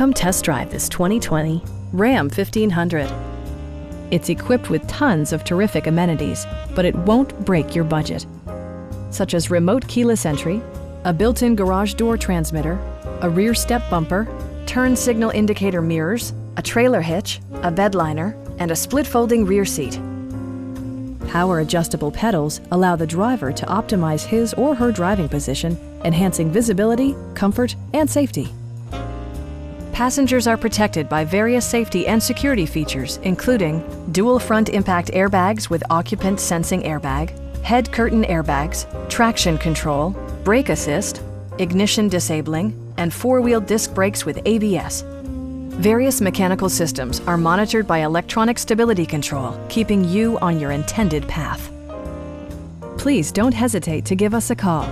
Come test drive this 2020 Ram 1500. It's equipped with tons of terrific amenities, but it won't break your budget. Such as remote keyless entry, a built-in garage door transmitter, a rear step bumper, turn signal indicator mirrors, a trailer hitch, a bedliner, and a split folding rear seat. Power adjustable pedals allow the driver to optimize his or her driving position, enhancing visibility, comfort, and safety. Passengers are protected by various safety and security features, including dual front impact airbags with occupant sensing airbag, head curtain airbags, traction control, brake assist, ignition disabling, and four-wheel disc brakes with ABS. Various mechanical systems are monitored by electronic stability control, keeping you on your intended path. Please don't hesitate to give us a call.